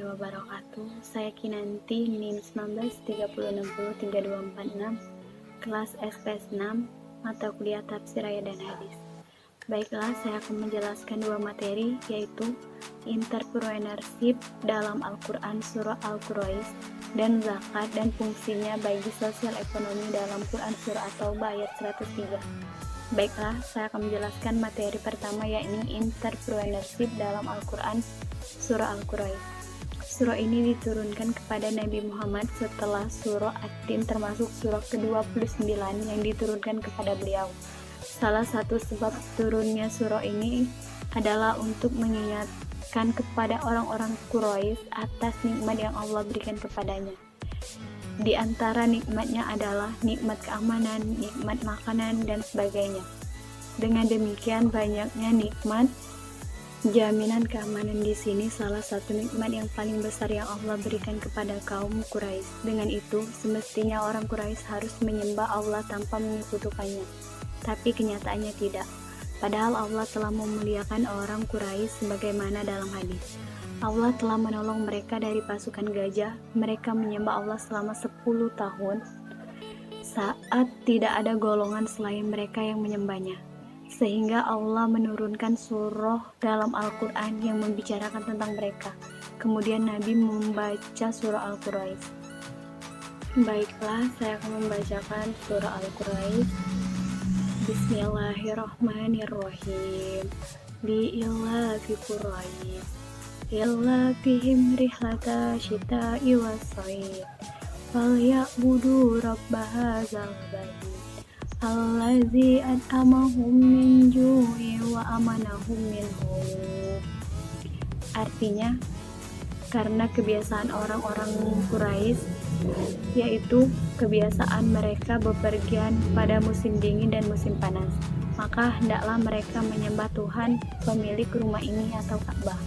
wabarakatuh. Saya Kinanti, NIM 1930603246, kelas SPS 6, mata kuliah Tafsir Ayat dan Hadis. Baiklah, saya akan menjelaskan dua materi, yaitu entrepreneurship dalam Al-Quran surah Al-Quraish dan zakat dan fungsinya bagi sosial ekonomi dalam Quran surah At-Taubah ayat 103. Baiklah, saya akan menjelaskan materi pertama, yakni entrepreneurship dalam Al-Quran surah Al-Quraish. Surah ini diturunkan kepada Nabi Muhammad setelah surah At-Tin, termasuk surah ke-29 yang diturunkan kepada beliau. Salah satu sebab turunnya surah ini adalah untuk mengingatkan kepada orang-orang Quraisy atas nikmat yang Allah berikan kepadanya. Di antara nikmatnya adalah nikmat keamanan, nikmat makanan, dan sebagainya. Dengan demikian banyaknya nikmat, jaminan keamanan di sini salah satu nikmat yang paling besar yang Allah berikan kepada kaum Quraisy. Dengan itu, semestinya orang Quraisy harus menyembah Allah tanpa menyekutukannya. Tapi kenyataannya tidak. Padahal Allah telah memuliakan orang Quraisy sebagaimana dalam hadis. Allah telah menolong mereka dari pasukan gajah. Mereka menyembah Allah selama 10 tahun saat tidak ada golongan selain mereka yang menyembahnya. Sehingga Allah menurunkan surah dalam Al-Quran yang membicarakan tentang mereka. Kemudian Nabi membaca surah Al-Quraish. Baiklah, saya akan membacakan surah Al-Quraish. Bismillahirrahmanirrahim. Li'ilafi Quraish ilafihim rihlata syita'i was-sayf falyabudu rabba hadzal bait allazi at'amahum min ju'in wa amanahum min khauf. Artinya, karena kebiasaan orang-orang Quraisy, yaitu kebiasaan mereka bepergian pada musim dingin dan musim panas, maka hendaklah mereka menyembah Tuhan pemilik rumah ini atau Ka'bah,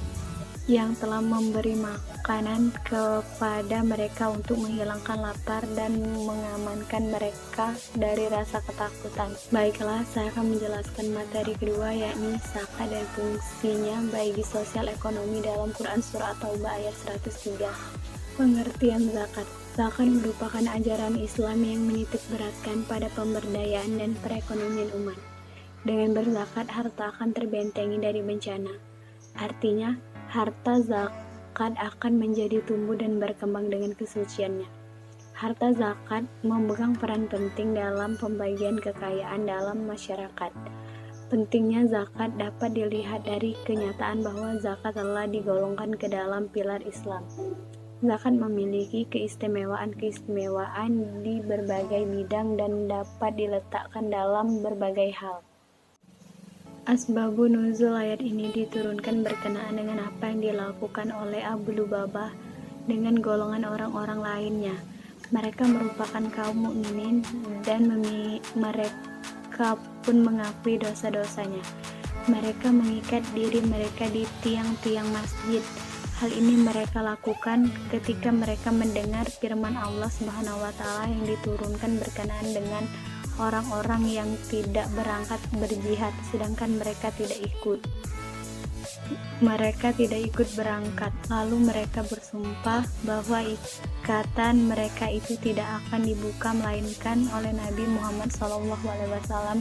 yang telah memberi makanan kepada mereka untuk menghilangkan lapar dan mengamankan mereka dari rasa ketakutan. Baiklah, saya akan menjelaskan materi kedua, yakni zakat dan fungsinya bagi sosial ekonomi dalam Quran surah At-Taubah ayat 103. Pengertian zakat. Zakat merupakan ajaran Islam yang menitik beratkan pada pemberdayaan dan perekonomian umat. Dengan berzakat, harta akan terbentengi dari bencana. Artinya, harta zakat akan menjadi tumbuh dan berkembang dengan kesuciannya. Harta zakat memegang peran penting dalam pembagian kekayaan dalam masyarakat. Pentingnya zakat dapat dilihat dari kenyataan bahwa zakat telah digolongkan ke dalam pilar Islam. Zakat memiliki keistimewaan-keistimewaan di berbagai bidang dan dapat diletakkan dalam berbagai hal. Asbabun nuzul ayat ini diturunkan berkenaan dengan apa yang dilakukan oleh Abu Lubabah dengan golongan orang-orang lainnya. Mereka merupakan kaum mukminin dan mereka pun mengakui dosa-dosanya. Mereka mengikat diri mereka di tiang-tiang masjid. Hal ini mereka lakukan ketika mereka mendengar firman Allah Subhanahu wa Ta'ala yang diturunkan berkenaan dengan orang-orang yang tidak berangkat berjihad, sedangkan mereka tidak ikut berangkat. Lalu mereka bersumpah bahwa ikatan mereka itu tidak akan dibuka melainkan oleh Nabi Muhammad SAW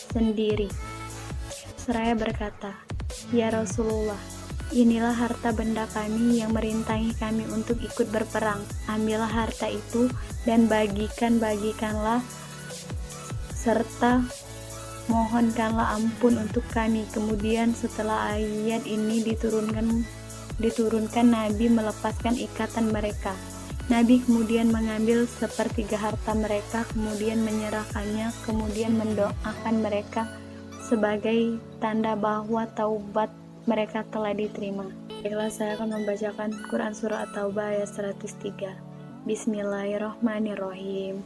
sendiri. Seraya berkata, "Ya Rasulullah, inilah harta benda kami yang merintangi kami untuk ikut berperang. Ambillah harta itu dan bagikanlah serta mohonkanlah ampun untuk kami." Kemudian setelah ayat ini diturunkan, Nabi melepaskan ikatan mereka. Nabi kemudian mengambil sepertiga harta mereka, kemudian menyerahkannya, kemudian mendoakan mereka sebagai tanda bahwa taubat mereka telah diterima. Baiklah, saya akan membacakan Quran surah At-Taubah ayat 103. Bismillahirrahmanirrahim.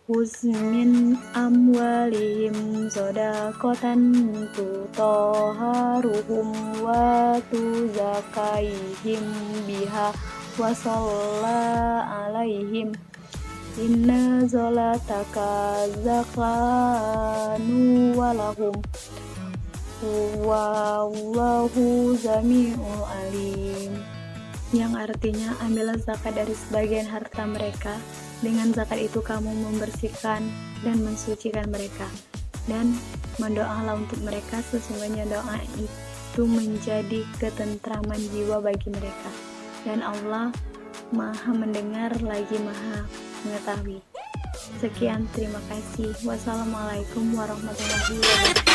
Khudz min amwalihim shadaqatan tutahharuhum wa tuzakkaihim biha wa shalla 'alaihim inna sholataka zakanu walahum wallahu sami'un alim. yang artinya ambillah zakat dari sebagian harta mereka. Dengan zakat itu kamu membersihkan dan mensucikan mereka, dan mendoalah untuk mereka, sesungguhnya doa itu menjadi ketentraman jiwa bagi mereka, dan Allah Maha mendengar lagi Maha mengetahui. Sekian, terima kasih. Wassalamualaikum warahmatullahi wabarakatuh.